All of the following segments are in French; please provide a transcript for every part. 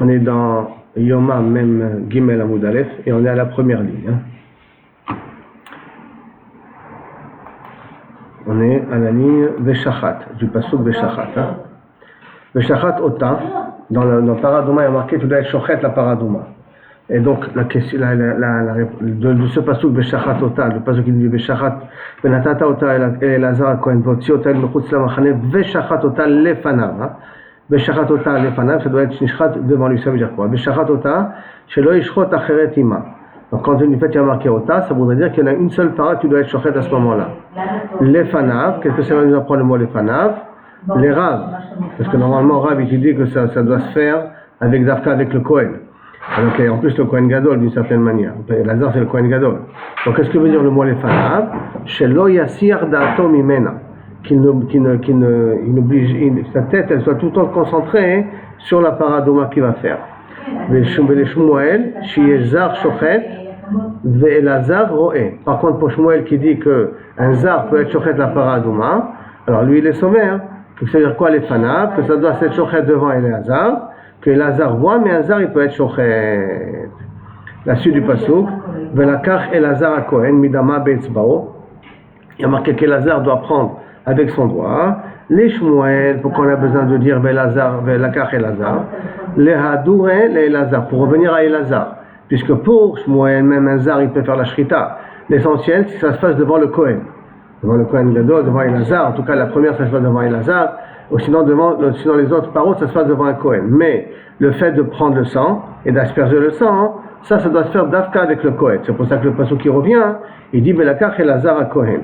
On est dans Yoma Mem Gimel Amud Aleph et on est à la première ligne. On est à la ligne Veshachat, du pasuk Veshachat. Veshachat Ota, dans le Paradouma, il y a marqué tu dois être Shochet la Paradouma. Et donc, la question, de ce pasuk Veshachat Ota, le pasuk qui dit Veshachat, Benatata Ota et Lazar Kohen Votzi Ota el Mechutz Lamachane, Veshachat Ota lefanav. Veshachat Ota lefanav, ça doit être Nishchat devant lui, ça veut dire quoi? Veshachat Ota, Shelo Yishchot Acheret Ima. Donc quand il y a marqué Ota, ça voudrait dire qu'il y en a une seule para qui doit être Shochet à ce moment-là. Lefanav, qu'est-ce que ça va nous apprendre le mot Lefanav? Les Rav. Parce que normalement, Rav, il dit que ça doit se faire avec Dafka, avec le Kohen. Donc, en plus, le Kohen Gadol, d'une certaine manière. Lazar, c'est le Kohen Gadol. Donc, qu'est-ce que veut dire le mot Lefanav? Shelo Yasir Da'ato Mimena. Sa tête, elle soit tout le temps concentrée sur la paradouma qu'il va faire. Shmuel, Shiezar Shochet, Ve'elazar Ro'e. Par contre, pour Shmuel qui dit qu'un zar peut être Shochet la paradouma, alors lui, il est sauvé. Ça veut dire quoi les fanav? Que ça doit être Shochet devant Elazar, que Elazar voit, mais un zar, il peut être Shochet. La suite du pasuk, Ve'lakach Elazar a Kohen, Midama Be'etzbao. Il y a marqué qu'Elazar doit prendre avec son doigt, les Shmuel, pourquoi on a besoin de dire Ve'lakach Elazar, les Hadoure, les Elazar, pour revenir à Elazar, puisque pour Shmuel, même un zar, il peut faire la shrita. L'essentiel, c'est que ça se fasse devant le Kohen Gadol, devant Elazar, en tout cas la première, ça se passe devant Elazar, ou sinon les autres paroles, ça se passe devant un Kohen. Mais le fait de prendre le sang et d'asperger le sang, ça doit se faire d'Afka avec le Kohen. C'est pour ça que le passage qui revient, il dit Ve'lakach Elazar à Kohen.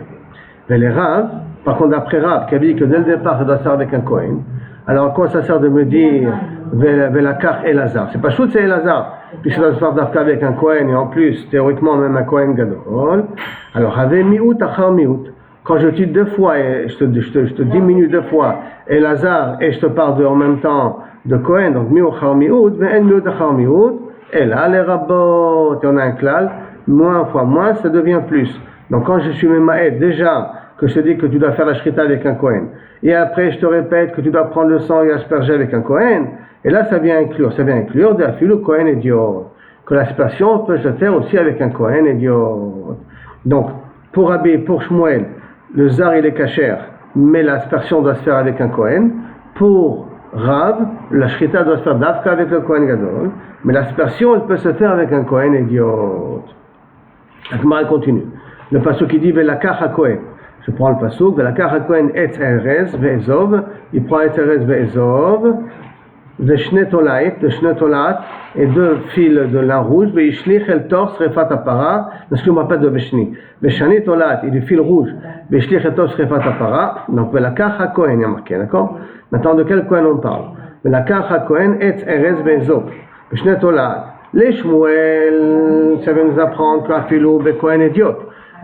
Mais les Rav, par contre, d'après Rav, qui a dit que dès le départ, ça doit se faire avec un Kohen. Alors, à quoi ça sert de me dire Ve'lakach Elazar? C'est pas chouette, c'est Elazar, puisque ça doit se faire d'Afka avec un Kohen, et en plus, théoriquement, même un Kohen Gadol. Alors, Have mi'ut achar mi'ut. Quand je te dis deux fois, et je te diminue deux fois Elazar, et je te parle en même temps de Kohen, donc mi'ut achar mi'ut, ve'en mi'ut achar mi'ut, et là, les rabbot, on a un klal, moins fois moins, ça devient plus. Donc, quand je suis mémaïd, déjà, que je te dis que tu dois faire la shrita avec un Kohen, et après je te répète que tu dois prendre le sang et asperger avec un Kohen, et là ça vient inclure le Kohen idiot, que l'aspersion peut se faire aussi avec un Kohen idiot. Donc pour Rabbi, pour Shmuel, le zar il est kasher, mais l'aspersion doit se faire avec un Kohen. Pour Rav, la shrita doit se faire d'Afka avec le Kohen Gadol, mais l'aspersion elle peut se faire avec un Kohen idiot. La Gemara continue. Le pasuk qui dit Ve'lakach ha-Kohen. Je prends le pasuk, Ve'lakach ha-Kohen etz erez ve'ezov, il prend etz erez ve'ezov, ve'shne tolat, et deux fils de lin rouge, ve'ishlich el tor srefat apara, parce que je ne parle pas de ve'shni, ve'shani tolat, et du fil rouge, ve'ishlich el tor srefat apara, donc Ve'lakach ha-Kohen, il y a marqué, d'accord? Maintenant, de quel Kohen on parle? Ve'lakach ha-Kohen etz erez ve'ezov, ve'shne tolat, les Shmuel, ça veut nous apprendre qu'afilou be'Kohen idiot.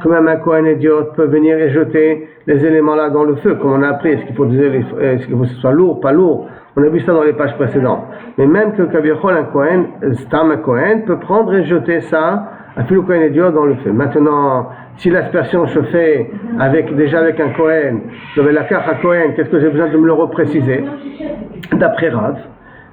Que même un Kohen idiot peut venir et jeter les éléments là dans le feu, comme on a appris. Est-ce qu'il faut que ce soit lourd, pas lourd? On a vu ça dans les pages précédentes. Mais même que Kaviachol, un Kohen, Stam un Kohen, peut prendre et jeter ça, un fil Kohen idiot dans le feu. Maintenant, si l'aspersion se fait déjà avec un Kohen, le Ve'lakach ha-Kohen, qu'est-ce que j'ai besoin de me le repréciser? D'après Rav,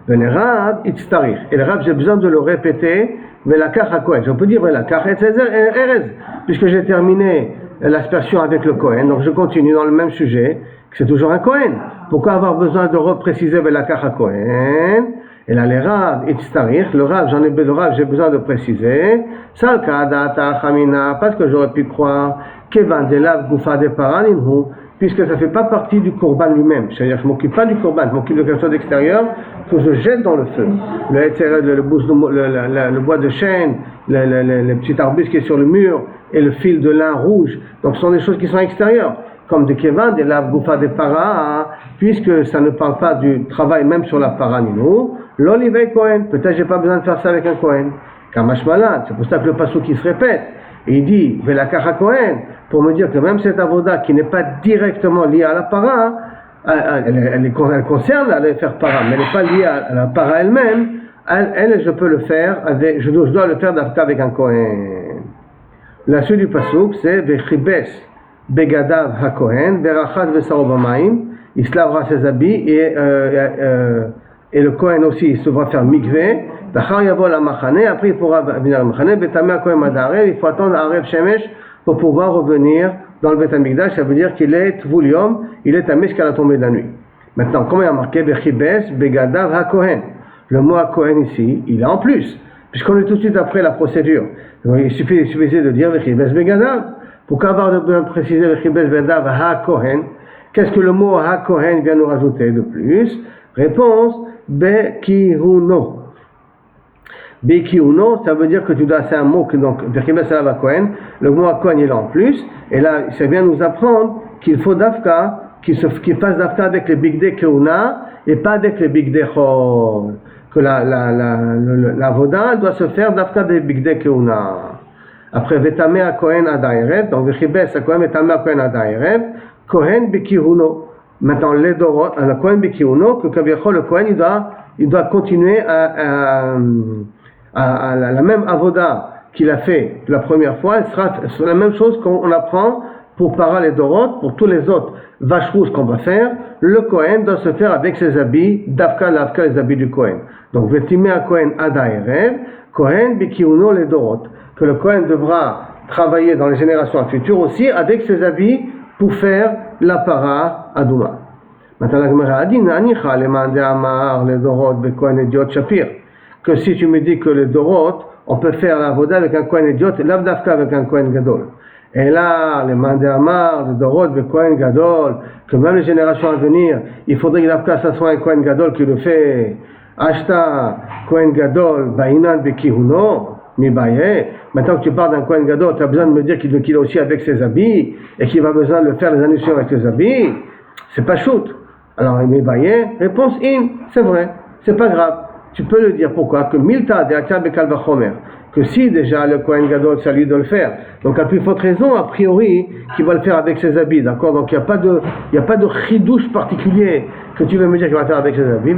Ve'lerav, itztarich. Et le Rav, j'ai besoin de le répéter. Ve'lakach ha-Kohen. Je peux dire Ve'lakach erez, puisque j'ai terminé l'aspersion avec le Kohen. Donc je continue dans le même sujet, que c'est toujours un Kohen. Pourquoi avoir besoin de repréciser Ve'lakach ha-Kohen? Et là, les Rav, itztarich, le Rav, j'ai besoin de préciser. Salka da'ata chamina, parce que j'aurais pu croire kevan delav gufa de paraninhu, puisque ça ne fait pas partie du korban lui-même. C'est-à-dire que je ne m'occupe pas du korban, je m'occupe de quelque chose d'extérieur que je jette dans le feu. Le bois de chêne, le petit arbuste qui est sur le mur, et le fil de lin rouge. Donc ce sont des choses qui sont extérieures, comme des kevan, des laves goufa des para, puisque ça ne parle pas du travail même sur la paranino. L'olivei Kohen, peut-être j'ai pas besoin de faire ça avec un Kohen. Kamash malad, c'est pour ça que le passage qui se répète. Et il dit, Ve'lakach ha-Kohen, pour me dire que même cette avoda qui n'est pas directement liée à la para, elle concerne à faire para, mais elle n'est pas liée à la para elle-même, je peux le faire, je dois le faire avec un Kohen. La suite du pasuk, c'est Ve'chibes begadav ha-Kohen, Ve'rachat ve'saro b'mayim, il se lavera ses habits et et le Kohen aussi, il devra faire mikvé. Après, il pourra venir à Machane. Il faut attendre Arev Shemesh pour pouvoir revenir dans le Beth Amikdash. Ça veut dire qu'il est Tvulium, il est Tamé jusqu'à la tombée de la nuit. Maintenant, comment il y a marqué Bechibes, Begadav HaKohen? Le mot HaKohen ici, il est en plus, puisqu'on est tout de suite après la procédure. Donc, il suffisait de dire Bechibes, Begadav. Pourquoi avoir besoin de préciser Bechibes, Begadav HaKohen? Qu'est-ce que le mot HaKohen vient nous rajouter de plus? Réponse, Bekihuno. Bekihuno, ça veut dire que tu dois, c'est un mot que donc, Bechibes Alav HaKohen, le mot HaKohen il est en plus, et là, ça vient nous apprendre qu'il faut Dafka, qu'il fasse Dafka avec les Bigdei Keuna et pas avec les Bigdei Chol. Que la Voda doit se faire Dafka des Bigdei Keuna. Après, Vetame HaKohen Adaerev, donc Bechibes HaKohen Vetame HaKohen Adaerev, Kohen Bekihuno. Maintenant, les Dorot, le Kohen Bekihuno, que Kaviachol, le Kohen, il doit continuer à la même avoda qu'il a fait la première fois, elle sera la même chose qu'on apprend pour Para les Dorot, pour tous les autres vaches rousses qu'on va faire. Le Kohen doit se faire avec ses habits, Dafka, Lavka, les habits du Kohen. Donc, Vetime à Kohen Adaerev, Kohen Bekihuno les Dorot. Que le Kohen devra travailler dans les générations futures aussi avec ses habits pour faire la Para Adouma. Maintenant, la Gemara a dit, Nanicha, les mandé Amar, les Dorot, Bekohen et Diot Shapir. Que si tu me dis que les Dorot, on peut faire la Voda avec un Kohen Idiot et l'Avdafka avec un Kohen Gadol. Et là, les mandé Amar, les Dorot, Bekohen Gadol, que même les générations à venir, il faudrait que l'Avdafka, ça soit un Kohen Gadol qui le fait. Ashta, Kohen Gadol, Bainan, Bekihuno. Maintenant que tu parles d'un Kohen Gadol, tu as besoin de me dire qu'il est aussi avec ses habits et qu'il va besoin de le faire les années suivantes avec ses habits. C'est pas shoot. Alors, Mibaye, réponse in, c'est vrai, c'est pas grave. Tu peux le dire. Pourquoi? Que Milta de Atia Bekal Vachomer, que si déjà le Kohen Gadol, c'est à lui de le faire. Donc, à plus forte raison, a priori, qu'il va le faire avec ses habits, d'accord? Donc, il n'y a pas de chidouche particulier que tu veux me dire qu'il va le faire avec ses habits.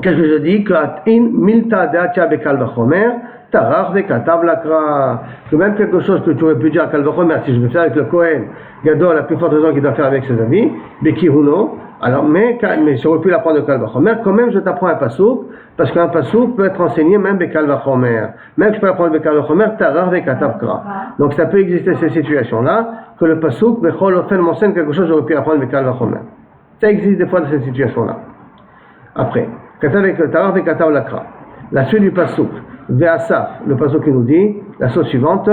Qu'est-ce que je dis? Que Milta de Atia Bekal Vachomer, Tarach Vekatav Lakra. Que même quelque chose que tu aurais pu dire à Kal Vachomer, si je veux faire avec le Kohen Gadol, la plus forte raison qu'il doit faire avec ses habits, Bekihuno. Alors, mais j'aurais pu l'apprendre de Kal Vachomer, quand même je t'apprends un pasouk, parce qu'un pasouk peut être enseigné même Bekal Vachomer. Même que je peux apprendre Bekal Vachomer, Tarach Vekatav Kra. Donc ça peut exister ces situations-là, que le pasouk, Bechol Ofen m'enseigne quelque chose, j'aurais pu apprendre Bekal Vachomer. Ça existe des fois dans ces situations-là. Après, Tarach Vekatav Lakra. La suite du pasouk. Ve'asaf, le pasouk qui nous dit, la chose suivante,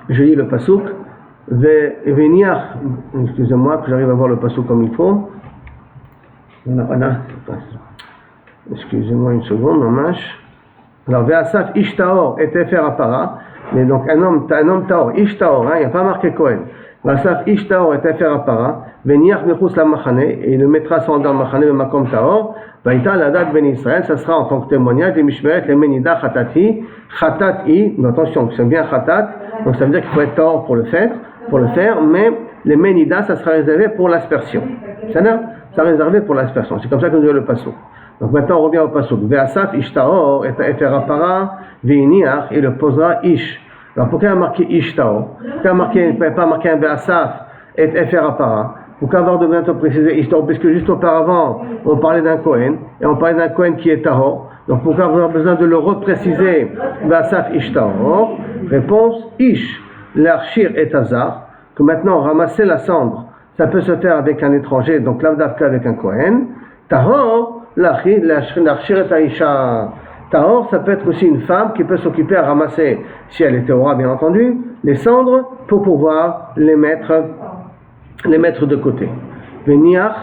je lis le pasouk, Ve'niach, excusez-moi que j'arrive à voir le pasouk comme il faut, excusez-moi une seconde, mamash. Alors, Ve'asaf ishtaor et tefer apara, mais donc un homme taor, ishtaor, il n'y a pas marqué Kohen, Ve'asaf ishtaor et tefer apara, Ve'niach mechus la machane, et il le mettra sans dans le machane, le makom taor, Vaïta la date ben Israël, ça sera en tant que témoignage des Mishmeret, les Menida, Khatati, Khatati, attention, c'est bien Khatat, donc ça veut dire qu'il faut être tort pour le faire, mais les Menida, ça sera réservé pour l'aspersion. Ça sera réservé pour l'aspersion. C'est comme ça que nous dit le Passouk. Donc maintenant on revient au Passouk. Ve'asaf ishtaor et eferapara ve'iniach, il le posera ish. Alors pourquoi il y a marqué ishtaor? Pourquoi il n'y a pas marqué un Ve'asaf et eferapara? Pourquoi avoir besoin de préciser Ishtaor? Parce que juste auparavant, on parlait d'un Kohen, et on parlait d'un Kohen qui est Tahor. Donc pourquoi avoir besoin de le repréciser? Vasaf Ishtaor. Réponse Ish, l'archir et Hazar. Que maintenant, ramasser la cendre, ça peut se faire avec un étranger, donc l'avdavka avec un Kohen. Tahor, l'archir et Aisha. Tahor, ça peut être aussi une femme qui peut s'occuper à ramasser, si elle est Théora bien entendu, les cendres pour pouvoir les mettre de côté. Véniach,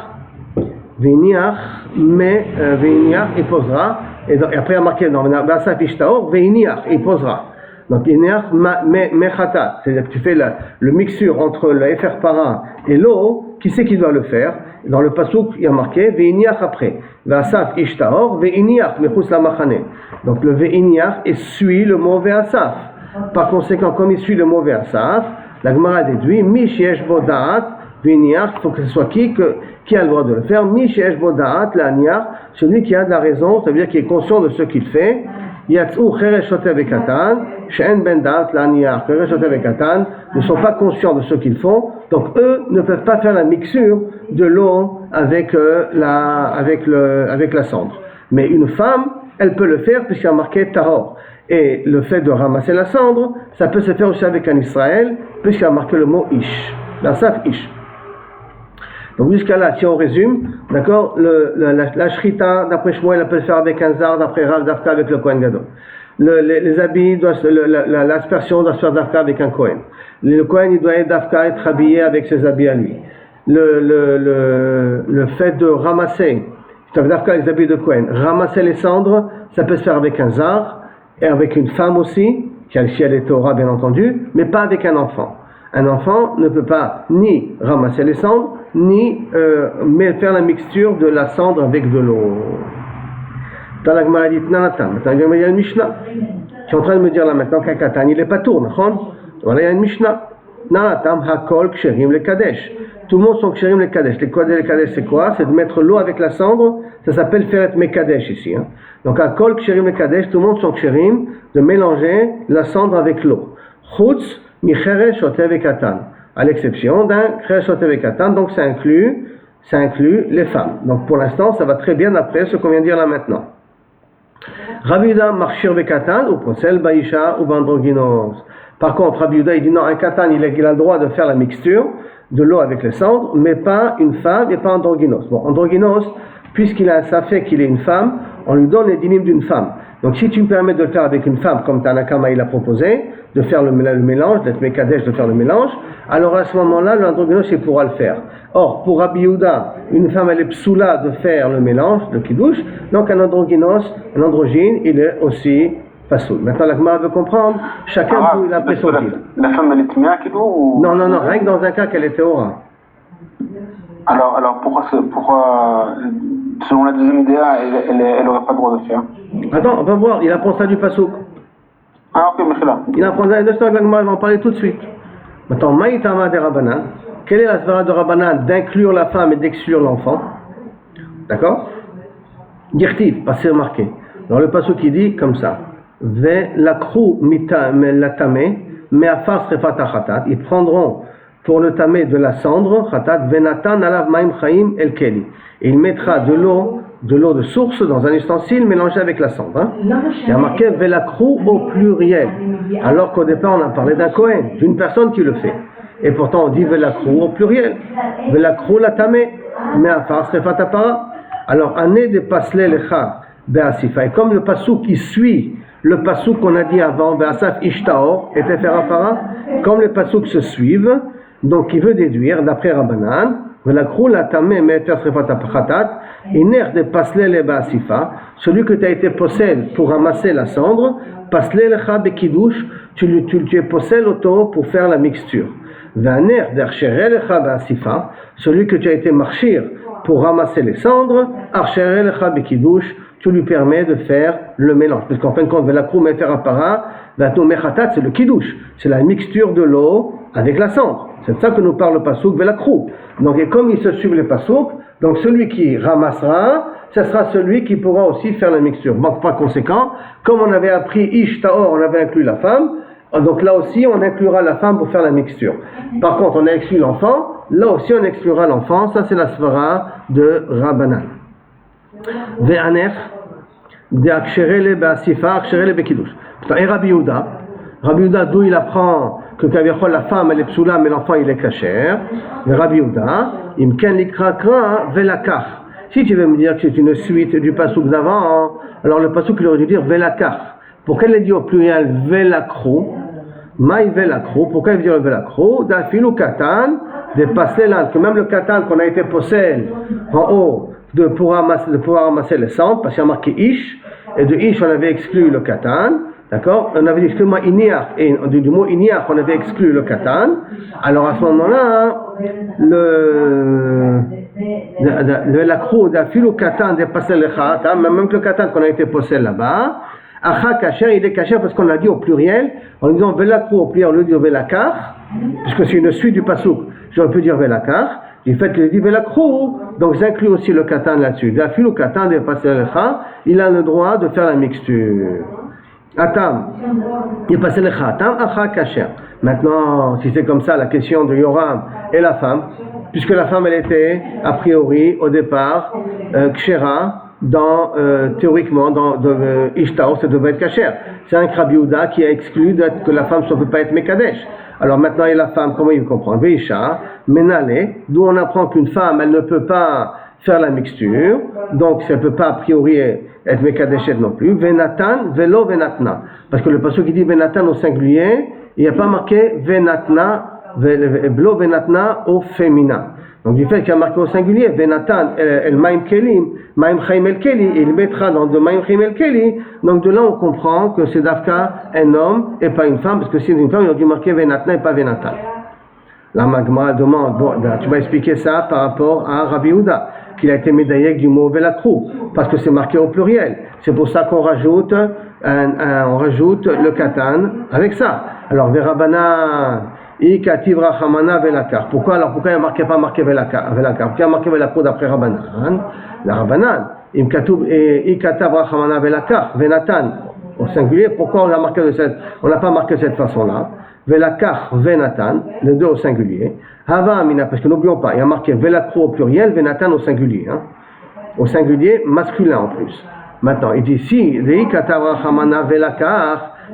il posera, et après il y a marqué dans Vasaf Ishtaor, Véniach, il posera. Donc Véniach, Mechatat, c'est-à-dire que tu fais le mixture entre le Efer Para et l'eau, qui c'est qui doit le faire? Dans le Passouk, il y a marqué Véniach après. Vasaf Ishtaor, Véniach, Mechus la Machane. Donc le Véniach suit le mot Vasaf. Par conséquent, comme il suit le mot Vasaf, la Gemara déduit Mishesh Bodaat, Véniach, il faut que ce soit qui a le droit de le faire. Mishesh Bodaat, l'Aniach, celui qui a de la raison, ça veut dire qui est conscient de ce qu'il fait. Yatzou Chereshote Bekatan, She'en Ben Daat, l'Aniach, Chereshote Bekatan, ne sont pas conscients de ce qu'ils font. Donc eux ne peuvent pas faire la mixture de l'eau avec la cendre. Mais une femme, elle peut le faire puisqu'il y a marqué tahor. Et le fait de ramasser la cendre, ça peut se faire aussi avec un Israël puisqu'il y a marqué le mot ish, la saf ish. Donc jusqu'à là, si on résume, d'accord, la shrita, d'après Shmuel, elle peut le faire avec un zar, d'après Rav Dafka avec le Kohen Gadol. Les habits, l'aspersion doit se faire Dafka avec un Kohen. Le Kohen, il doit être Dafka, être habillé avec ses habits à lui. Le fait de ramasser, Dafka avec les habits de Kohen, ramasser les cendres, ça peut se faire avec un zar, et avec une femme aussi, si elle est Torah bien entendu, mais pas avec un enfant. Un enfant ne peut pas ni ramasser les cendres, ni faire la mixture de la cendre avec de l'eau. Dans la Gemara dit Nanatam. Maintenant, il y a une Mishnah. Je suis en train de me dire là maintenant qu'un katan, il n'est pas tourne. Voilà, il y a une Mishnah. Nanatam hakol ksherim le kadesh. Tout le monde sont ksherim le kadesh. Les kadesh, c'est quoi? C'est de mettre l'eau avec la cendre. Ça s'appelle feret mekadesh ici. Donc hakol ksherim le kadesh, tout le monde sont ksherim de mélanger la cendre avec l'eau. Chutz micheresh otev katan. À l'exception d'un cheresh otev katan, donc ça inclut les femmes. Donc pour l'instant, ça va très bien après ce qu'on vient de dire là maintenant. Rabbi Yehuda marchir bekatan ou posel baisha ou bandroginos. Par contre, Rabbi Yehuda il dit non, un katan il a le droit de faire la mixture de l'eau avec les cendres, mais pas une femme et pas androgynos. Bon, androgynos, puisqu'il a ça fait qu'il est une femme, on lui donne les dynimes d'une femme. Donc si tu me permets de le faire avec une femme, comme Tanakama il a proposé, de faire le mélange, d'être Mekadesh, de faire le mélange, alors à ce moment-là, l'androgynos il pourra le faire. Or, pour Rabbi Yehuda, une femme elle est psoula de faire le mélange, le kiddush, donc un androgynos, un androgyne, il est aussi pasoul. Maintenant la Gemara veut comprendre, chacun il a pris son deal. La femme elle est tmia kidou ou... Non, rien que dans un cas qu'elle est théora. Alors pourquoi selon la deuxième idéa, elle n'aurait pas le droit de faire? Attends, on va voir, il apprend ça du pasouk. Ah ok, mais c'est là. Il apprend ça, la Gemara va en parler tout de suite. Maintenant, Maïtama de Rabbanan, quelle est la svara de Rabbanan d'inclure la femme et d'exclure l'enfant? D'accord? Dirtiv, passé remarqué. Alors le pasouk qui dit comme ça. Ve lakru latame, me'afar srefat hachatat. Ils prendront pour le tamé de la cendre, chatat, venatan alav maim chaim el keli. Et il mettra de l'eau de source dans un ustensile mélangé avec la cendre. Il y a marqué velakru au pluriel. Alors qu'au départ on a parlé d'un Kohen, d'une personne qui le fait. Et pourtant on dit velakru au pluriel. Velakru latame, me'afar srefat hapara. Alors, année de pasle lecha be'asifa. Et comme le pasouk qui suit le pasouk qu'on a dit avant, be'asaf ishtaor, était faire apara, comme les pasouks se suivent, donc il veut déduire, d'après Rabbanan, velakru latame me'afar srefat hapachatat, iner de pasle le be'asifa, celui que tu as été possède pour ramasser la cendre, pasle lecha be'kiddush, tu es possède auto pour faire la mixture. Ve'aner d'archere lecha be'asifa, celui que tu as été marchir pour ramasser les cendres, archere lecha be'kiddush, tu lui permets de faire le mélange. Parce qu'en fin de compte, velakru me'fer apara, v'atno mechatat, c'est le kiddush, c'est la mixture de l'eau avec la cendre. C'est de ça que nous parle le pasouk velakru. Donc, et comme ils se suivent les pasouks, donc celui qui ramassera, ce sera celui qui pourra aussi faire la mixture. Donc, par conséquent, comme on avait appris ish taor, on avait inclus la femme, donc là aussi, on inclura la femme pour faire la mixture. Par contre, on a exclu l'enfant, là aussi, on exclura l'enfant. Ça, c'est la svara de Rabbanan. Ve'aner, de'akshirele be'asifa, akshirele be'kiddush. Et Rabbi Yehuda, d'où il apprend que Kaviachol, la femme, elle est psoula, mais l'enfant, il est kasher. Rabbi Yehuda, imken likrakra ve'lakach. Si tu veux me dire que c'est une suite du pasouk d'avant, alors le pasouk, il aurait dû dire ve'lakach. Pourquoi il est dit au pluriel velakru? Maï velakru. Pourquoi il veut dire velakru? D'afilou katan, de passer là, que même le katan qu'on a été possède en haut, de pouvoir ramasser les cendres, parce qu'il y a marqué ish, et de ish on avait exclu le katan, d'accord? On avait exclu le mot iniach, et du mot iniach on avait exclu le katan. Alors à ce moment-là, le velakru, d'afilou katan, de passer le katan, même que le katan qu'on a été possède là-bas, Acha kasher, il est kasher parce qu'on l'a dit au pluriel, en disant velakru au pluriel, on lui dit velakar, puisque c'est une suite du pasouk, j'aurais pu dire velakar, du fait qu'il dit velakru, donc j'inclus aussi le katan là-dessus. D'afil ou katan de passer lecha, il a le droit de faire la mixture. Atam, il passe lecha, atam, acha kasher. Maintenant, si c'est comme ça, la question de Yoram et la femme, puisque la femme, elle était, a priori, au départ, kshera, théoriquement, dans Ishtaor, ça devait être kasher. C'est un Rabbi Yehuda qui a exclu que la femme ne peut pas être Mekadesh. Alors maintenant, et la femme, comment il comprend? Veisha, Menale, d'où on apprend qu'une femme, elle ne peut pas faire la mixture, donc ça ne peut pas a priori être Mekadeshet non plus. Venatan, Velo Venatna. Parce que le passage qui dit Venatan au singulier, il n'y a pas marqué Venatna, Velo Venatna au féminin. Donc du fait qu'il y a marqué au singulier, Venatan el Maim Kelim, Maim Chaim el Keli, il mettra dans de Maim Chaim el Keli. Donc de là on comprend que c'est d'Afka un homme et pas une femme, parce que si c'est une femme, il aurait dû marquer Venatna et pas Venatan. La Magma demande, bon, tu vas expliquer ça par rapport à Rabbi Yehuda, qu'il a été médaillé du mot Velakrou, parce que c'est marqué au pluriel. C'est pour ça qu'on rajoute, on rajoute le katan avec ça. Alors, Verabanan, Ikativ Rachamana Velakar. Pourquoi il n'y a pas marqué Velakar? Pourquoi il y a marqué Velakrou d'après Rabbanan? La Rabbanan, Ikatav Rachamana Velakar, Venatan, au singulier. Pourquoi on n'a pas marqué de cette façon-là? Velakar, Venatan, les deux au singulier. Hava Amina, parce que n'oublions pas, il y a marqué Velakro au pluriel, Venatan au singulier. Au singulier, masculin en plus. Maintenant, il dit si,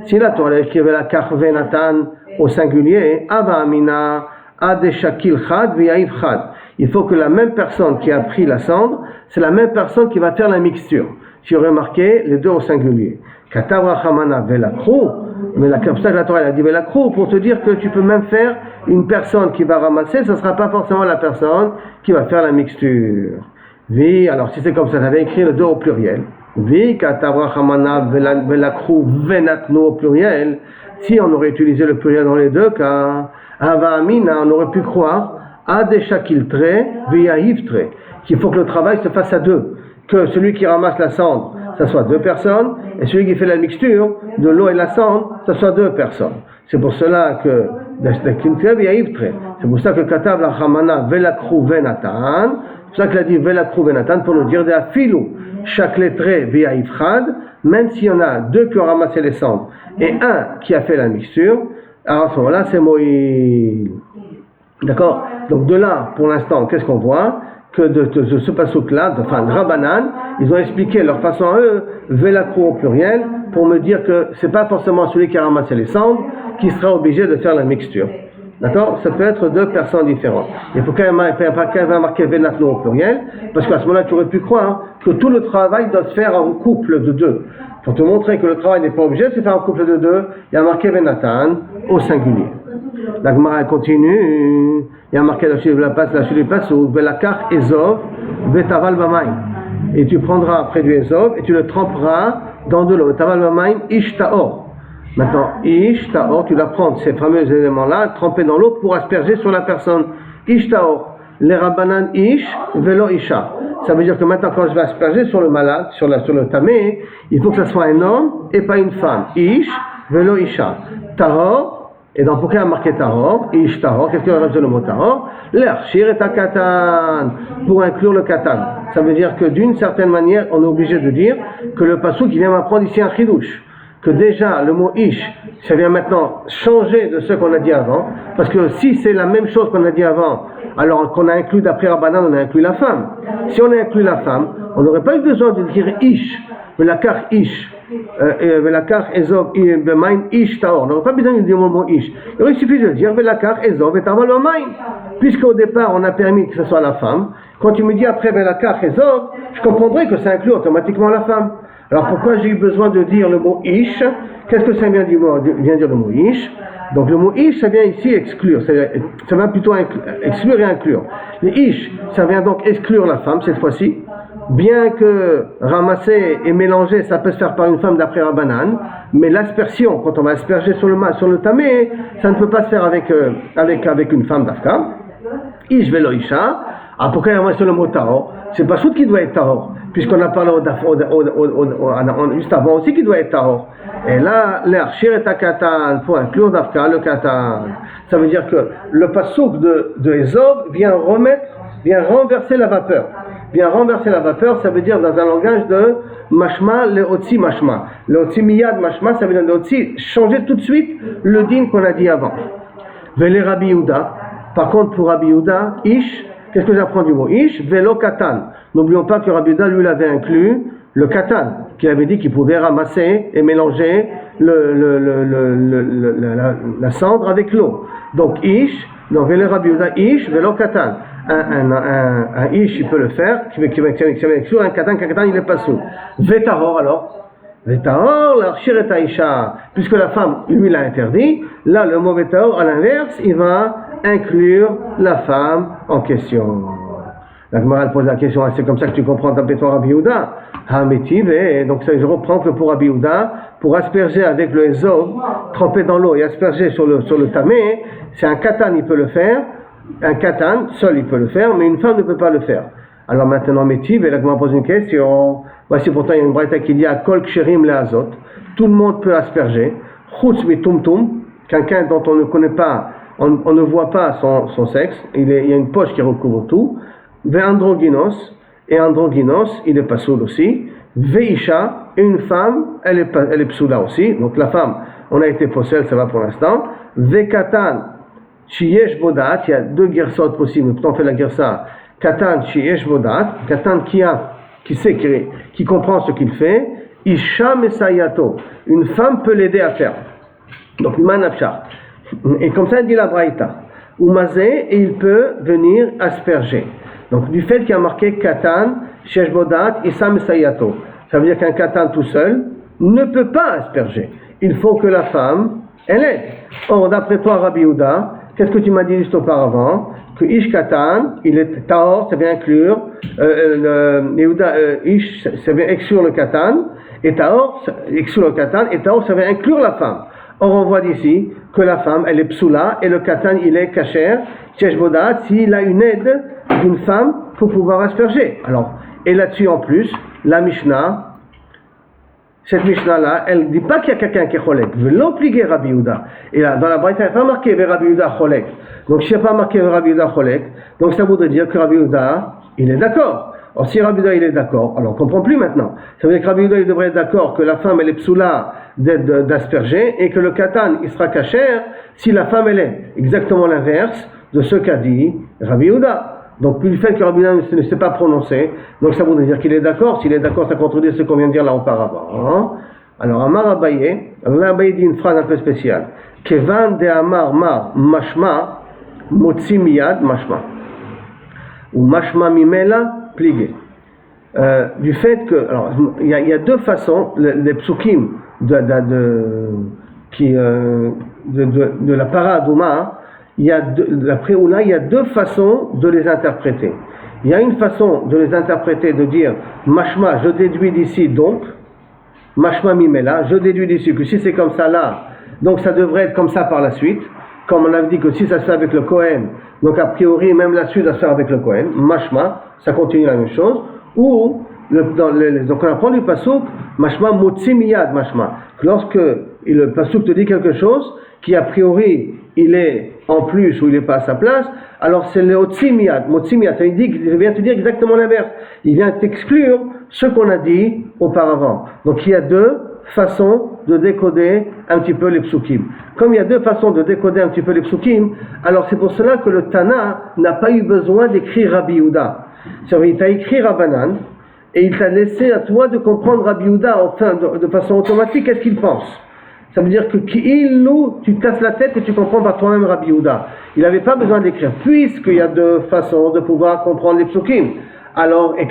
si la Torah a écrit Velakar, Venatan au singulier, Hava Amina, Adeshakil Chad, Viaïv Chad. Il faut que la même personne qui a pris la cendre, c'est la même personne qui va faire la mixture. Si vous remarquez, les deux au singulier. Katavra Hamana Velakro, mais comme ça que la Torah a dit Velakro, pour te dire que tu peux même faire une personne qui va ramasser, ce ne sera pas forcément la personne qui va faire la mixture. Vi, alors si c'est comme ça, j'avais écrit le deux au pluriel. Vi, Katavra Hamana Velakro Venatno au pluriel. Si on aurait utilisé le pluriel dans les deux cas, Ava Amina, on aurait pu croire Adeshakil Tre, Viahiv Tre, qu'il faut que le travail se fasse à deux. Que celui qui ramasse la cendre, ça soit deux personnes, et celui qui fait la mixture de l'eau et la cendre, ça soit deux personnes. C'est pour cela que c'est pour ça que Katav la Hamana Velakru Venatan, c'est pour ça qu'il a dit Velakru Venatan pour nous dire de Afilou, chaque lettre via Ifrad, même s'il y en a deux qui ont ramassé les cendres et un qui a fait la mixture, alors à ce moment-là c'est Moïl. D'accord? Donc de là, pour l'instant, qu'est-ce qu'on voit? Que de ce pasouk-là, de Rabbanan, ils ont expliqué leur façon à eux, Velakro au pluriel, pour me dire que c'est pas forcément celui qui a ramassé les cendres qui sera obligé de faire la mixture. D'accord? Ça peut être deux personnes différentes. Il faut quand même marquer Venatno au pluriel, parce qu'à ce moment-là, tu aurais pu croire que tout le travail doit se faire en couple de deux. Pour te montrer que le travail n'est pas obligé de se faire en couple de deux, il y a marqué Venatan au singulier. La Gemara continue, il y a marqué la suite de la passe où Velakar Ezov Vetaval Bamaim. Et tu prendras près du Ezov et tu le tremperas dans de l'eau. Vetaval Bamaim Ishtaor. Maintenant, Ishtaor, tu vas prendre ces fameux éléments-là, tremper dans l'eau pour asperger sur la personne. Ishtaor, les Rabbanan Ish, Velo Isha. Ça veut dire que maintenant, quand je vais asperger sur le malade, sur le tamé, il faut que ce soit un homme et pas une femme. Ish, Velo Isha. Tahor. Et donc, pourquoi il y a marqué Tahor, Ish Tahor, qu'est-ce qu'il y a dans le mot Tahor? L'Archir est à Katan, pour inclure le Katan. Ça veut dire que d'une certaine manière, on est obligé de dire que le Passouk, il vient m'apprendre ici un chidouche. Que déjà, le mot Ish, ça vient maintenant changer de ce qu'on a dit avant. Parce que si c'est la même chose qu'on a dit avant, alors qu'on a inclus d'après Rabbanan, on a inclus la femme. Si on a inclus la femme, on n'aurait pas eu besoin de dire Ish, mais la car Ish. Velakar Ezov Bemaim Ish Taor. On n'aurait pas besoin de dire le mot Ish. Il suffit de dire Velakar Ezov et Taval Bemaim. Puisqu'au départ on a permis que ce soit la femme, quand tu me dis après Velakar Ezov, je comprendrais que ça inclut automatiquement la femme. Alors pourquoi j'ai eu besoin de dire le mot Ish? Qu'est-ce que ça vient dire le mot Ish? Donc le mot Ish, ça vient ici exclure, ça va plutôt exclure et inclure. Le Ish, ça vient donc exclure la femme cette fois-ci. Bien que ramasser et mélanger, ça peut se faire par une femme d'après Rabbanan, mais l'aspersion, quand on va asperger sur le tamé, ça ne peut pas se faire avec une femme d'Afka. Ish velo isha. Ah, pourquoi il y a sur le mot Tahor? C'est pas tout qui doit être Tahor, puisqu'on a parlé juste avant aussi qui doit être Tahor. Et là, l'Archir est à Katan, pour inclure d'Afka le Katan. Ça veut dire que le pasouk de Ezov vient renverser la vapeur. Bien renverser la vapeur, ça veut dire dans un langage de mashma, le otsi mashma. Le otsi miyad mashma, ça veut dire le otsi changer tout de suite le din qu'on a dit avant. Vele Rabbi Yehuda. Par contre, pour Rabbi Yehuda, Ish, qu'est-ce que j'apprends du mot Ish? Velo Katan. N'oublions pas que Rabbi Yehuda, lui, l'avait inclus le Katan, qui avait dit qu'il pouvait ramasser et mélanger la cendre avec l'eau. Donc Ish, donc Vele Rabbi Yehuda, Ish, Velo Katan. Un Ish, il peut le faire, qui va exclure un Katan, il n'est pas sous. Vetahor, alors Vetahor, l'archir est Aïcha, puisque la femme, lui, l'a interdit. Là, le mot Vetahor, à l'inverse, il va inclure la femme en question. La Gemara pose la question, c'est comme ça que tu comprends ta toi Rabbi Yehuda. Et donc ça, je reprends que pour Rabbi Yehuda, pour asperger avec le Ezov, tremper dans l'eau et asperger sur le tamé, c'est un katan, il peut le faire. Un katan, seul il peut le faire, mais une femme ne peut pas le faire. Alors maintenant, Métiv, et la Gemara pose une question. Voici pourtant, il y a une braïta qui dit à Kol Ksherim le Azot. Tout le monde peut asperger. Chutz mi tum tum, quelqu'un dont on ne connaît pas, on ne voit pas son sexe, il y a une poche qui recouvre tout. Ve androgynos, et androgynos, il est pas soul aussi. Veisha, une femme, elle est psoula aussi. Donc la femme, on a été possède, ça va pour l'instant. Ve katan, Shiyesh Bodat, il y a deux guersot possibles, on fait la gersa. Katan Shiyesh Bodat, Katan qui sait, qui comprend ce qu'il fait. Isha Mesayato, une femme peut l'aider à faire. Donc Manapcha. Et comme ça, il dit la Braïta. Umazé, et il peut venir asperger. Donc du fait qu'il y a marqué Katan Shiyesh Bodat, Isha Mesayato, ça veut dire qu'un Katan tout seul ne peut pas asperger. Il faut que la femme, elle aide. Or, d'après toi, Rabbi Yehuda, qu'est-ce que tu m'as dit juste auparavant? Que Ish Katan, il est Tahor, ça vient inclure, Ish, ça vient exclure le Katan, et Tahor, exclure le Katan, et Tahor, ça vient inclure la femme. Or, on voit d'ici que la femme, elle est psoula, et le Katan, il est kasher, Shesh Bodat, s'il a une aide d'une femme pour pouvoir asperger. Alors, et là-dessus en plus, la Mishnah, cette Mishnah-là, elle ne dit pas qu'il y a quelqu'un qui est cholek. V'lo pligé Rabbi Yehuda. Et là, dans la Braïta, il n'y a pas marqué Rabbi Yehuda cholek. Donc, s'il n'y a pas marqué Rabbi Yehuda cholek, donc ça voudrait dire que Rabbi Yehuda, il est d'accord. Or, si Rabbi Yehuda, il est d'accord, alors on ne comprend plus maintenant. Ça veut dire que Rabbi Yehuda, il devrait être d'accord que la femme, elle est psoula d'asperger et que le katan, il sera kasher si la femme, elle est exactement l'inverse de ce qu'a dit Rabbi Yehuda. Donc, plus le fait que Rabbi Yehuda ne s'est pas prononcé, donc ça voudrait dire qu'il est d'accord. S'il est d'accord, ça contredit ce qu'on vient de dire là auparavant. Hein? Alors, Amar Abaye dit une phrase un peu spéciale. Kevan de Amar Mar Mashma Motzi Miyad Mashma. Ou Mashma Mimela Pligé. Du fait que, alors, il y a deux façons, les psukim de la Paradouma, d'après Oula, il y a deux façons de les interpréter. Il y a une façon de les interpréter, de dire Mashma, je déduis d'ici donc, Mashma Mimela, je déduis d'ici que si c'est comme ça là, donc ça devrait être comme ça par la suite, comme on avait dit que si ça se fait avec le Kohen, donc a priori même la suite doit se faire avec le Kohen, Mashma, ça continue la même chose, ou donc on apprend du Pasuk, Mashma Motzi Miyad Mashma, lorsque le Pasuk te dit quelque chose qui a priori il est en plus ou il n'est pas à sa place, alors c'est le Otzimiyad. Motzimiyad, ça vient te dire exactement l'inverse. Il vient t'exclure ce qu'on a dit auparavant. Donc il y a deux façons de décoder un petit peu les psukim. Comme il y a deux façons de décoder un petit peu les psukim, alors c'est pour cela que le Tana n'a pas eu besoin d'écrire Rabbi Yehuda. Il t'a écrit Rabbanan et il t'a laissé à toi de comprendre Rabbi Yehuda enfin, de façon automatique qu'est-ce qu'il pense. Ça veut dire que tu te casses la tête et tu comprends par toi-même Rabbi Yehuda. Il n'avait pas besoin d'écrire, puisqu'il y a deux façons de pouvoir comprendre les psukim. Alors, et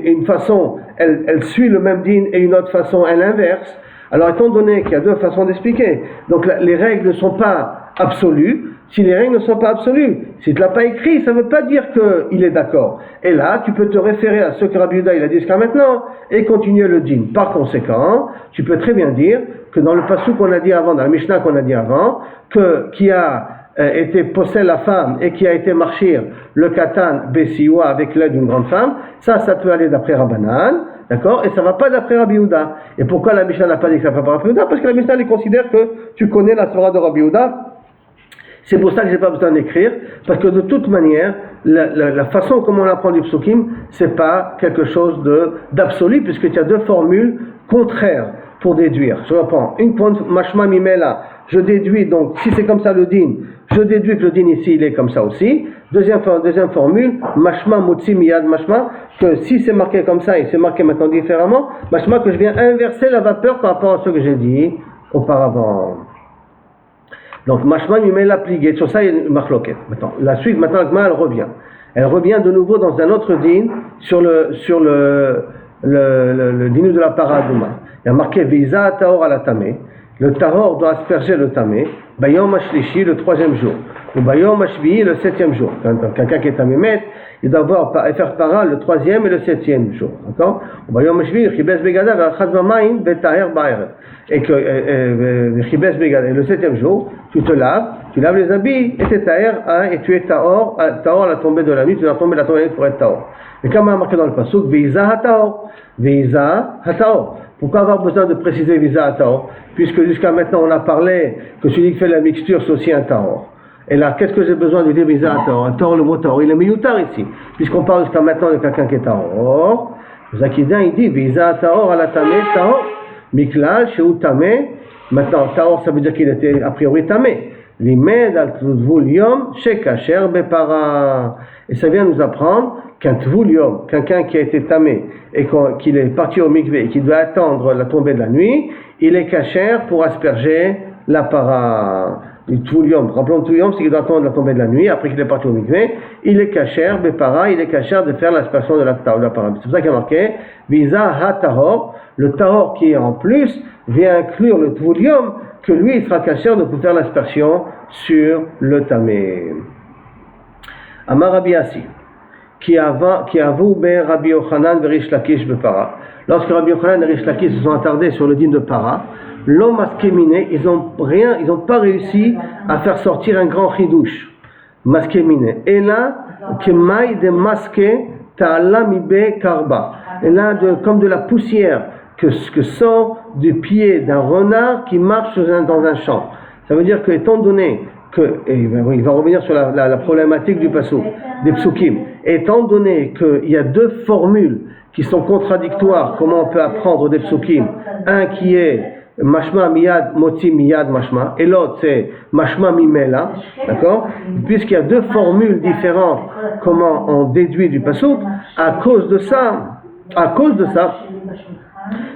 une façon, elle suit le même din, et une autre façon, elle inverse. Alors, étant donné qu'il y a deux façons d'expliquer, donc les règles ne sont pas absolues. Si les règles ne sont pas absolues, si tu ne l'as pas écrit, ça ne veut pas dire qu'il est d'accord. Et là, tu peux te référer à ce que Rabbi Yehuda il a dit jusqu'à maintenant, et continuer le din. Par conséquent, tu peux très bien dire que dans le passage qu'on a dit avant, dans la Mishnah qu'on a dit avant, qui a été possède la femme et qui a été marchir le katan besiwa avec l'aide d'une grande femme, ça peut aller d'après Rabbanan, d'accord, et ça ne va pas d'après Rabbi Yehuda. Et pourquoi la Mishnah n'a pas dit que ça va pas d'après Rabbi Yehuda? Parce que la Mishnah elle considère que tu connais la Torah de Rabbi Yehuda. C'est pour ça que j'ai pas besoin d'écrire, parce que de toute manière, la façon comme on apprend du psukim, c'est pas quelque chose d'absolu, puisqu'il y a deux formules contraires pour déduire. Je reprends. Une point, mashma mimela, je déduis donc, si c'est comme ça le din, je déduis que le din ici il est comme ça aussi. Deuxième formule, mashma motzi miyad mashma, que si c'est marqué comme ça et c'est marqué maintenant différemment, mashma que je viens inverser la vapeur par rapport à ce que j'ai dit auparavant. Donc mashma lui met la pligée, sur ça il y a une marloquette. La suite, maintenant elle revient. Elle revient de nouveau dans un autre din sur le dîner de la paradouma. Il y a marqué Visa Tahor à la Tamé. Le Tahor doit asperger le Tamé. Bayom Ashlishi, le 3e jour. Ou Bayom Ashbi, le 7e jour. Quelqu'un qui est Tamémet, il doit faire para le 3e et le 7e jour. D'accord? Ou Bayom Ashbi, Chibes Begada, Vachad Mamaïn, Betaher Baer. Et que Chibes Begada, le 7e jour, tu te laves, tu laves les habits, et tu es Taher, et tu es Tahor à la tombée de la nuit, tu dois tomber la tombée de la nuit pour être Tahor. Et comme il a marqué dans le pasuk, Visa Hataor. Visa Hataor. Pourquoi avoir besoin de préciser Visa Hataor? Puisque jusqu'à maintenant on a parlé que celui qui fait la mixture c'est aussi un Tahor. Et là, qu'est-ce que j'ai besoin de dire Visa Hataor? Un Tahor, le mot Tahor, il est miyutar ici. Puisqu'on parle jusqu'à maintenant de quelqu'un qui est Tahor. Zakidin, il dit Visa Hataor à la Tamé, Tahor. Miklal, Shehu Tamé. Maintenant, Tahor, ça veut dire qu'il était a priori Tamé. Limed al tvul yom shekasher bepara. Et ça vient nous apprendre qu'un tvul yom, quelqu'un qui a été tamé et qu'il est parti au mikvé et qui doit attendre la tombée de la nuit, il est kasher pour asperger la para. Le tvul yom, rappelons tvul yom, c'est qu'il doit attendre la tombée de la nuit après qu'il est parti au mikvé, il est kasher bepara, il est kasher de faire l'aspersion de la para. C'est pour ça qu'il y a marqué visa ha tahor, le tahor qui est en plus vient inclure le tvul yom, que lui, il sera kasher de pouvoir faire l'aspersion sur le tamé. Amar Rabbi Assi, qui avoue ben Rabbi Yochanan ve Rish Lakish bepara. Lorsque Rabbi Yochanan et Rish Lakish se sont attardés sur le din de para, l'homme maskéminé, ils ont pas réussi à faire sortir un grand chidouche maskéminé. Et là, kemai de maske ta'ala mibe karba. Et là, comme de la poussière que sort du pied d'un renard qui marche dans un champ. Ça veut dire que, étant donné que, et il va revenir sur la problématique du pasuk, des psukim, étant donné qu'il y a deux formules qui sont contradictoires, comment on peut apprendre des psukim, un qui est mashma miyad motzi miyad mashma, et l'autre c'est mashma mimela, d'accord? Puisqu'il y a deux formules différentes, comment on déduit du pasuk, à cause de ça,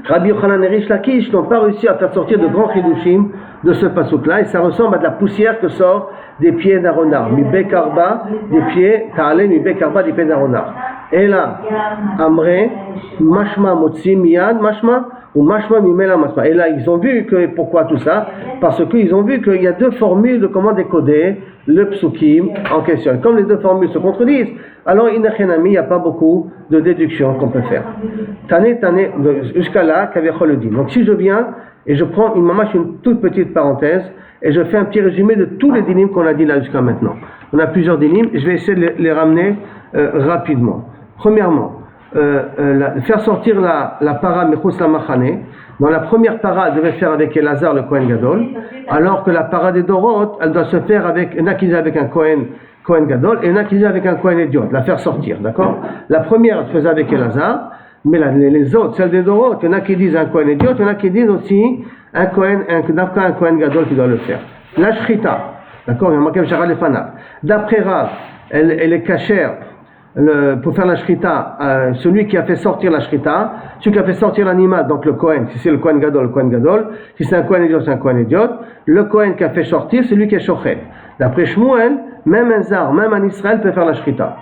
Rabbi Yochanan et Rish Lakish n'ont pas réussi à faire sortir de grands chidushim de ce pasuk-là, et ça ressemble à de la poussière que sort des pieds d'un renard. Mi bekarba, des pieds, ta'ale mi bekarba, des pieds d'un renard. Et là, Amre, mashma motzi miyad mashma, ou mashma mimela mashma. Et là, ils ont vu que, pourquoi tout ça? Parce qu'ils ont vu qu'il y a deux formules de comment décoder le psukim en question. Et comme les deux formules se contredisent, alors il n'y a pas beaucoup de déductions qu'on peut faire. Tane, jusqu'à là, Kaviachol le dit. Donc si je viens et je prends une toute petite parenthèse et je fais un petit résumé de tous les dynimes qu'on a dit là jusqu'à maintenant. On a plusieurs dynimes et je vais essayer de les ramener rapidement. Premièrement, faire sortir la para mechus la machane. Dans la première para, elle devait faire avec Elazar le Kohen Gadol, alors que la para des Dorot, elle doit se faire avec un Kohen Gadol et avec un Kohen Idiot, la faire sortir, d'accord? La première, elle se faisait avec Elazar, mais les autres, celles des Dorot, il y en a qui disent un Kohen Idiot, il y en a qui disent aussi un Kohen Gadol qui doit le faire. La Shrita, d'accord? Il y a marqué Shara Lefana. D'après Rav, elle est cachère. Pour faire la shrita, celui qui a fait sortir la shrita, celui qui a fait sortir l'animal, donc le Kohen, si c'est le Kohen Gadol, si c'est un Kohen Idiot, c'est un Kohen Idiot, le Kohen qui a fait sortir, c'est lui qui est shochet. D'après Shmuel, même un Zar, même un Israël peut faire la shrita.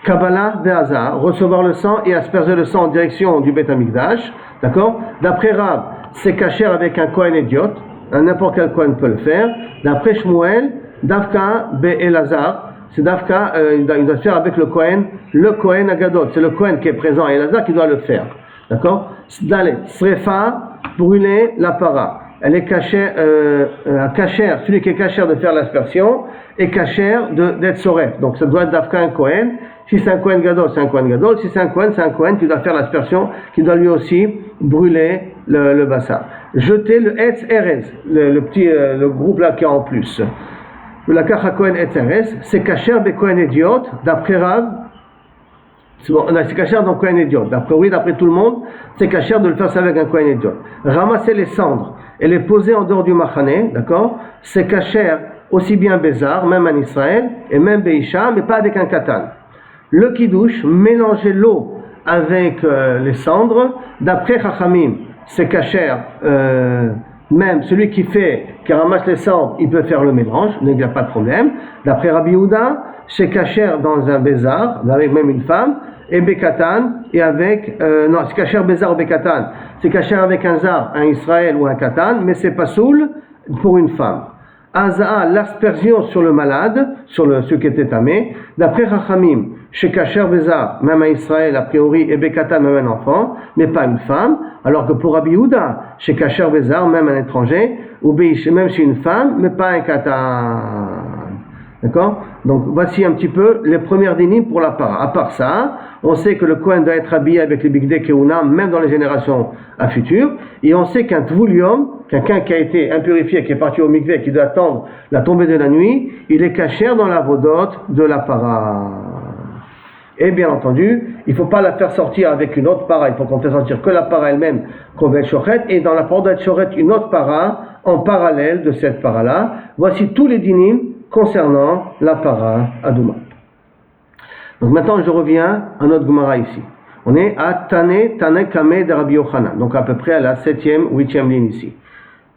Kabbalah de Hazar, recevoir le sang et asperger le sang en direction du Beth Amikdash, d'accord? D'après Rav, c'est caché avec un Kohen Idiot, n'importe quel Kohen peut le faire. D'après Shmuel, Davka be Elazar, c'est Dafka, il doit faire avec le Kohen Agadol. C'est le Kohen qui est présent à Elazar qui doit le faire. D'accord? D'aller, Srefa, brûler la para. Elle est cachère, celui qui est cachère de faire l'aspersion, est cachère d'être soref. Donc ça doit être Dafka un Kohen. Si c'est un Kohen Gadol, c'est un Kohen Gadol. Si c'est un Kohen qui doit faire l'aspersion, qui doit lui aussi brûler le bassa. Jeter le Etz Erez, le groupe là qui est en plus. La kacha Kohen Etzeres, c'est kasher be Kohen Idiot, d'après Rav, c'est kasher dans Kohen Idiot, d'après tout le monde, c'est kasher de le faire ça avec un Kohen Idiot. Ramasser les cendres elle est posée en dehors du Machane, d'accord? C'est kasher aussi bien Bézar, même en Israël, et même Beisha, mais pas avec un katan. Le kiddush, mélanger l'eau avec les cendres, d'après Chachamim, c'est kasher, même celui qui ramasse les cendres, il peut faire le mélange, il n'y a pas de problème. D'après Rabbi Yehuda, c'est kasher dans un Bézar, avec même une femme, et Bekatan, et avec, non, c'est kasher Bézar ou Bekatan, c'est kasher avec un zar, un Israël ou un katan, mais c'est pas soul pour une femme. Aza'a, l'aspersion sur le malade, sur celui qui était tamé, d'après Chachamim, chez Kasher Bézar, même à Israël a priori, et Bekatan, même un enfant, mais pas une femme, alors que pour Rabbi Yehuda, chez Kasher Bézar, même un étranger, ou même chez une femme, mais pas un katan. D'accord? Donc voici un petit peu les premières dinim pour la para. À part ça, on sait que le Kohen doit être habillé avec les bigdei keuna, même dans les générations à futures, et on sait qu'un tvulium, quelqu'un qui a été impurifié, qui est parti au mikveh, qui doit attendre la tombée de la nuit, il est kasher dans la vodote de la para. Et bien entendu, il ne faut pas la faire sortir avec une autre para, il faut qu'on fasse sortir que la para elle-même, qu'on va être chochet, et dans la para d'être chochet, une autre para en parallèle de cette para-là. Voici tous les dinim concernant la para Adouma. Donc maintenant je reviens à notre Gemara ici. On est à Tane Kame de Rabbi Yochanan, donc à peu près à la 7e, 8e ligne ici.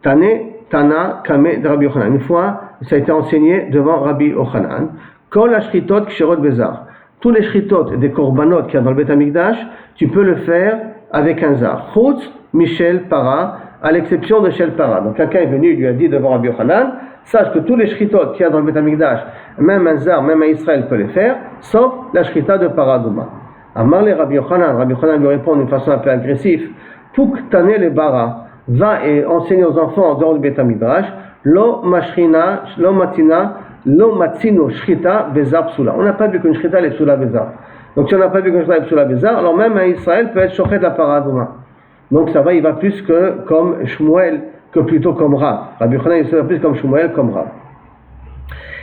Tana Kame de Rabbi Yochanan. Une fois, ça a été enseigné devant Rabbi Yochanan. Kol ashritot kshirot bezar. Tous les shritot des korbanot qu'il y a dans le Beth Amikdash, tu peux le faire avec un zar. Chutz Michel Para, à l'exception de Shel Para. Donc quelqu'un est venu, il lui a dit devant Rabbi Yochanan, sache que tous les shritot qu'il y a dans le Beth Amikdash, même un zar, même un Israël peut les faire, sauf la shrita de Para Adouma. Amar le Rabbi Yochanan lui répond d'une façon un peu agressive, Puk Tane le Bara, va et enseigner aux enfants en dehors du Beth Amikdash, Lo Mashrina, Lo Matina, Lo Matzino Shrita Bezar Psula. On n'a pas vu qu'une shrita est Psula Bezar. Donc si on n'a pas vu qu'une shrita est Psula Bezar, alors même un Israël peut être shochet la Para Adouma. Donc ça va, il va plus que comme Shmuel, que plutôt comme Rav. Rabbi Yochanan il va plus comme Shmuel, comme Rav.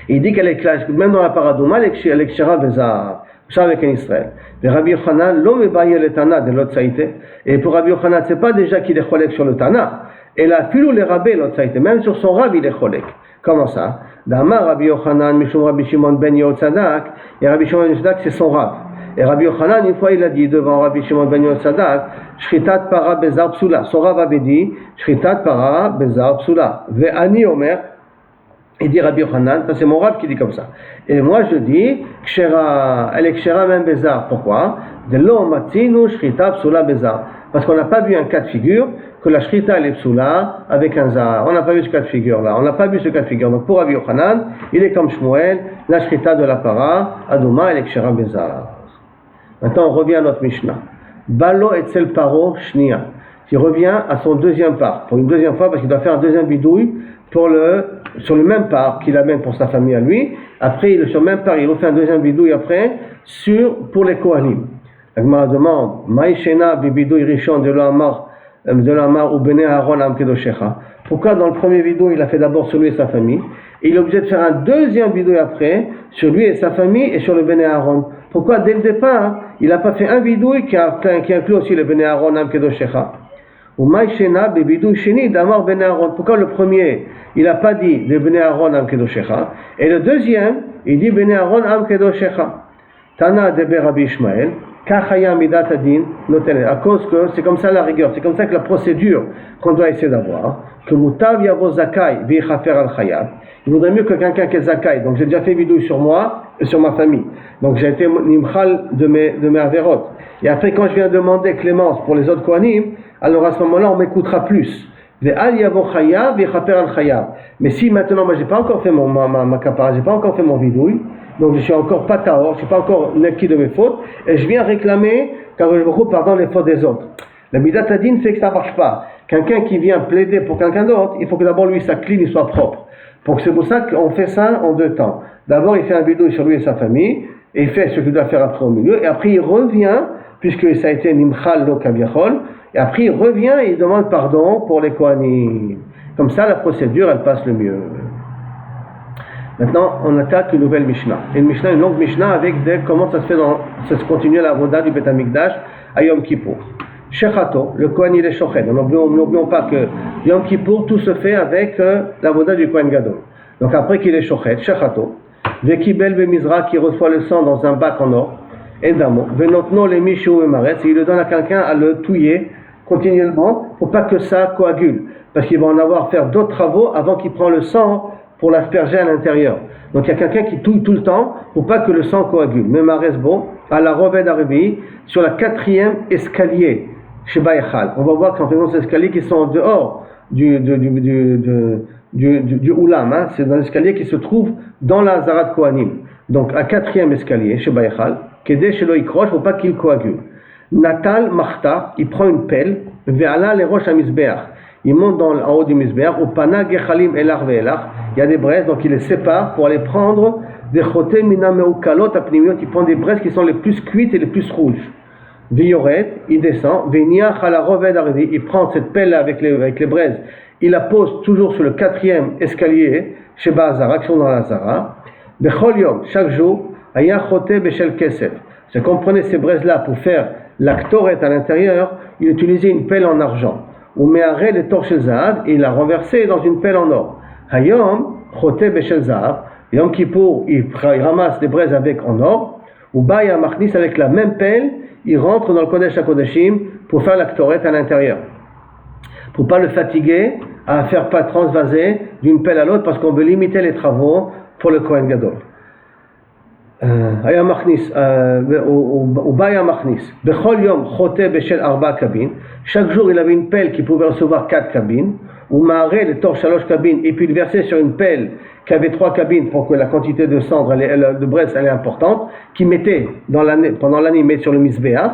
Il dit qu'elle est classe, même dans la Para Adouma, elle est kshera Bezar. Ça avec un Israël. Mais Rabbi Yochanan, l'homme est baillé le Tana de l'autre saïté. Et pour Rabbi Yochanan, c'est pas déjà qu'il est cholek sur le Tana. Et là, filou les rabbis l'autre saïté. Même sur son rab, il est cholek. Comment ça? D'Amar Rabbi Yochanan, Mishum Rabbi Shimon ben Yotzadak. Et Rabbi Shimon ben Yotzadak, c'est son rab. Et Rabbi Yochanan, une fois, il a dit devant Rabbi Shimon ben Yotzadak, Shritat para bezar psula. Son rab avait dit, Shritat para bezar psula. Ve'ani omer. Il dit Rabbi Yochanan, ça c'est mon rab qui dit comme ça. Et moi je dis, elle est kshera même bezar. Pourquoi? De lo matzinu shrita psula bezar. Parce qu'on n'a pas vu un cas de figure que la shrita elle est psula avec un zar. On n'a pas vu ce cas de figure là. On n'a pas vu ce cas de figure. Donc pour Rabbi Yochanan, il est comme Shmuel, la shrita de la para, Adouma, elle est kshera bezar. Maintenant on revient à notre Mishnah. Balo etzel paro shnia. Il revient à son deuxième part. Pour une deuxième fois parce qu'il doit faire un deuxième bidouille sur le même part qu'il amène pour sa famille à lui. Après, sur le même part, il refait un deuxième bidouille après pour les Kohanim. La Gemara demande, Maïshena bibidouille rishon de l'Amar ou Bene Aaron am kedoshecha. Pourquoi dans le premier bidouille, il a fait d'abord sur lui et sa famille, et il est obligé de faire un deuxième bidouille après sur lui et sa famille et sur le Bene Aaron? Pourquoi dès le départ, il n'a pas fait un bidouille qui inclut aussi le Bene Aaron am kedoshecha? Ou Maïshena bibidouille sheni d'Amar Bene Aaron. Pourquoi le premier il n'a pas dit de Bene Aaron am kedoshecha, et le deuxième il dit Bene Aaron am kedoshecha. Tana de Rabbi Ishmael, Kachaya midat adin notel. À cause que c'est comme ça la rigueur, c'est comme ça que la procédure qu'on doit essayer d'avoir, que mutav yavo zakai v'ichafer al chayab. Il vaudrait mieux que quelqu'un qui est zakai. Donc j'ai déjà fait vidouille sur moi et sur ma famille. Donc j'ai été nimchal de mes avérotes. Et après quand je viens demander clémence pour les autres kohanim, alors à ce moment-là on m'écoutera plus. Mais si maintenant moi j'ai pas encore fait ma kapara, j'ai pas encore fait mon vidouille, donc je suis encore pas taor, je suis pas encore neki de mes fautes, et je viens réclamer car je me pardonne les fautes des autres. La midat adin fait que ça marche pas. Quelqu'un qui vient plaider pour quelqu'un d'autre, il faut que d'abord lui sa clean il soit propre. Donc c'est pour ça qu'on fait ça en deux temps. D'abord il fait un vidouille sur lui et sa famille, et il fait ce qu'il doit faire après au milieu, et après il revient, puisque ça a été nimchal lo kaviachol, et après il revient et il demande pardon pour les kohanim. Comme ça la procédure elle passe le mieux. Maintenant on attaque une nouvelle Mishnah. Une longue Mishnah avec comment ça se fait ça se continue la voda du Beth Amikdash à Yom Kippour. Shechato, le Kohen il est shochet. N'oublions pas que Yom Kippour, tout se fait avec la voda du Kohen Gadol. Donc après qu'il est shochet, Shechato, Vekibel Bemizra qui reçoit le sang dans un bac en or, Edamo, Venotno le Mishu Emaretz, il le donne à quelqu'un à le touiller continuellement pour pas que ça coagule. Parce qu'il va en avoir à faire d'autres travaux avant qu'il prend le sang pour l'asperger à l'intérieur. Donc il y a quelqu'un qui touille tout le temps pour pas que le sang coagule. Même à Resbo, à la Roved Arbi, sur la 4e escalier chez Baïchal. On va voir qu'en faisant ces escaliers qui sont en dehors du Oulam, hein. C'est dans l'escalier qui se trouve dans la Zarat Kohanim. Donc à 4e escalier chez Baïchal, Kedé chez Loïkroch, pour pas qu'il coagule. Natal Marta, il prend une pelle, Ve'ala les roches à Misbeach. Il monte en haut du Misbeach, au Pana Gechalim Elar Ve'elach, il y a des braises, donc il les sépare pour aller prendre des Choté Mina Meukalot Apnimiot, il prend des braises qui sont les plus cuites et les plus rouges. Vioret, il descend, Venia Chalaroved Ardi, il prend cette pelle avec les braises, il la pose toujours sur le 4e escalier chez Ba'azara, qui sont dans la Zara. Bechol Yom, chaque jour, Aya Choté Bechel Kesef. C'est qu'on prenait ces braises-là pour faire la ktoret à l'intérieur, il utilisait une pelle en argent. Ou me'aré les torches Zahab, et il la renversait dans une pelle en or. Hayom, Choté Bechel Zahab, Yom Kippour, il ramasse des braises avec en or. Ou Baya Machnis, avec la même pelle, il rentre dans le Kodesh HaKodeshim pour faire la ktoret à l'intérieur. Pour pas le fatiguer à faire pas transvaser d'une pelle à l'autre parce qu'on veut limiter les travaux pour le Kohen Gadol. Aya Machnis, ou Baya Machnis. Bechol Yom Choté Bechel Arba Kabin. Chaque jour il avait une pelle qui pouvait recevoir 4 cabines. Ou Maharé les torches Shalosh cabines. Et puis il versait sur une pelle qui avait 3 cabines pour que la quantité de cendre, de braise, elle est importante. Qui mettait pendant l'année, il met sur le Mizbeach.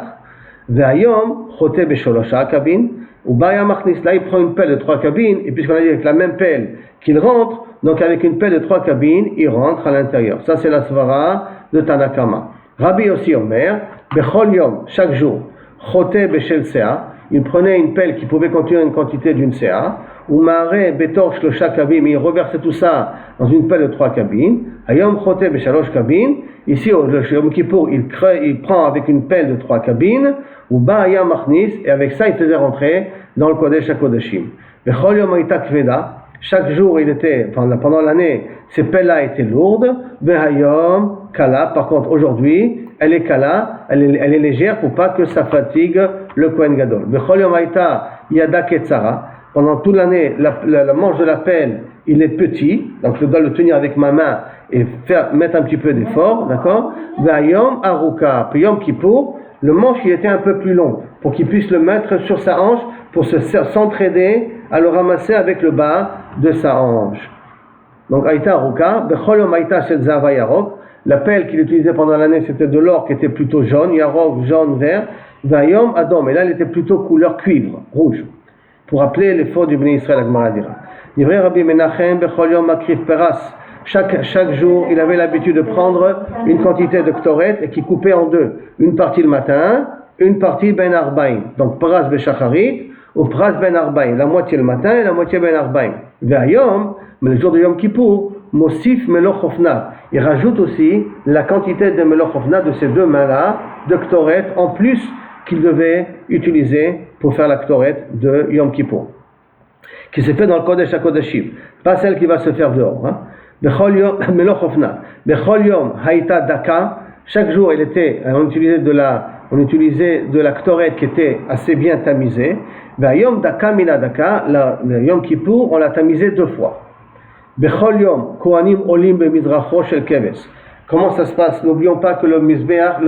Ve'ayom Choté Becholosha Kabin. Ou Baya Machnis, là il prend une pelle de 3 cabines, et puisqu'on a dit avec la même pelle qu'il rentre, donc avec une pelle de 3 cabines, il rentre à l'intérieur. Ça c'est la svara de Tanakama. Rabbi aussi Omer, Bechol Yom, chaque jour, Choté Bechel Sea, il prenait une pelle qui pouvait contenir une quantité d'une Sea, ou Maharé Betorch le Shakabim, il reversait tout ça dans une pelle de 3 cabines, Ayom Choté Bechalosh Kabin, ici au Yom Kippour, il prend avec une pelle de 3 cabines, ou Ba'aya Machnis, et avec ça il faisait rentrer dans le Kodesh HaKodeshim. Bechol Yom Haïta Kveda, chaque jour il était, pendant l'année, ces pelles-là étaient lourdes. Behayom Kala, par contre aujourd'hui, elle est Kala, elle est légère pour pas que ça fatigue le Kohen Gadol. Bechol Yom Haïta Yada Ketzara, pendant toute l'année, la manche de la pelle, il est petit, donc je dois le tenir avec ma main et mettre un petit peu d'effort, d'accord? Behayom Aruka, puis Yom Kippour, le manche il était un peu plus long pour qu'il puisse le mettre sur sa hanche pour s'entraider à le ramasser avec le bas de sa hanche. Donc Aïta Aruka, Bechol Yom Aïta Shel Zava Yarok, la pelle qu'il utilisait pendant l'année c'était de l'or qui était plutôt jaune, Yarok, jaune, vert, Vayom Adom, et là il était plutôt couleur cuivre, rouge, pour rappeler les fautes du Bnei Israël, Agmara dira. Divrei Rabbi Menachem, Bechol Yom Makrif Peras, chaque jour, il avait l'habitude de prendre une quantité de ktoret et qui coupait en deux. Une partie le matin, une partie ben arbaïn. Donc, pras bechacharit ou pras ben arbaïn. La moitié le matin et la moitié ben arbaïn. Ve'ayom, mais le jour de Yom Kippour, mosif melochofna. Il rajoute aussi la quantité de melochofna de ces deux mains-là, de ktoret, en plus qu'il devait utiliser pour faire la ktoret de Yom Kippour. Qui s'est fait dans le Kodesh HaKodeshim. Pas celle qui va se faire dehors, hein. Bechol Yom Melochofna, Bechol Yom Haïta Daka, chaque jour on utilisait de la ktoret qui était assez bien tamisée. Yom Daka Mina Daka, le Yom Kippour, on l'a tamisé 2 fois. Bechol Yom Kohanim Olim Bemizracho Shel Keves. Comment ça se passe? N'oublions pas que le Mizbeach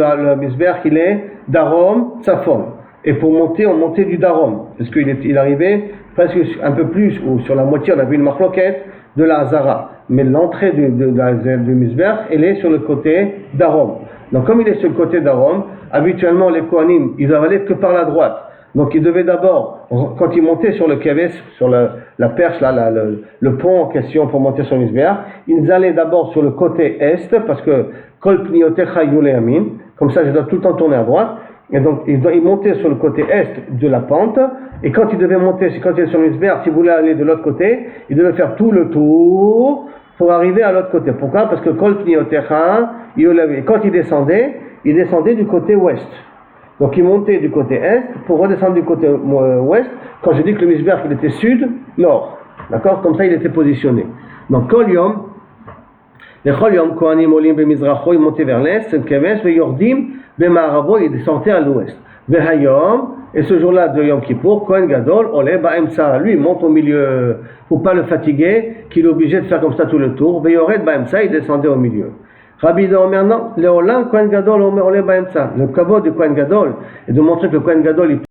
il est Darom Tzafon. Et pour monter, on montait du Darom, parce qu'il arrivait presque un peu plus, ou sur la moitié, on avait une marloquette de la Hazara. Mais l'entrée du Mizbeach, elle est sur le côté d'Arom. Donc comme il est sur le côté d'Arom, habituellement les Kohanim, ils doivent aller que par la droite. Donc ils devaient d'abord, quand ils montaient sur le Keves, sur la perche, là, le pont en question pour monter sur le Mizbeach, ils allaient d'abord sur le côté est, parce que Kol Pniotecha Yuleamin, comme ça je dois tout le temps tourner à droite. Et donc ils montaient sur le côté est de la pente, et quand ils devaient monter, quand ils étaient sur le Mizbeach, s'ils voulaient aller de l'autre côté, ils devaient faire tout le tour pour arriver à l'autre côté. Pourquoi? Parce que Kol Pniotecha, et quand ils descendaient du côté ouest. Donc il montait du côté est pour redescendre du côté ouest. Quand j'ai dit que le Mizbeach il était sud, nord. D'accord? Comme ça il était positionné. Donc Kol Yom, les Kol Yom, Kohanim Olim Bemizracho, ils montaient vers l'est, c'est le Kevesh, et Yordim Bemaravo, ils descendaient à l'ouest. Vehayom, et ce jour-là de Yom Kippour, Kohen Gadol, Ole Ba'emsa, lui il monte au milieu, pour pas le fatiguer, qu'il est obligé de faire comme ça tout le tour. Veyored Ba'emsa, il descendait au milieu. Rabbi Omer, non, Léolam, Kohen Gadol, Ole Ba'emsa. Le kavod du Kohen Gadol, et de montrer que le Kohen Gadol, il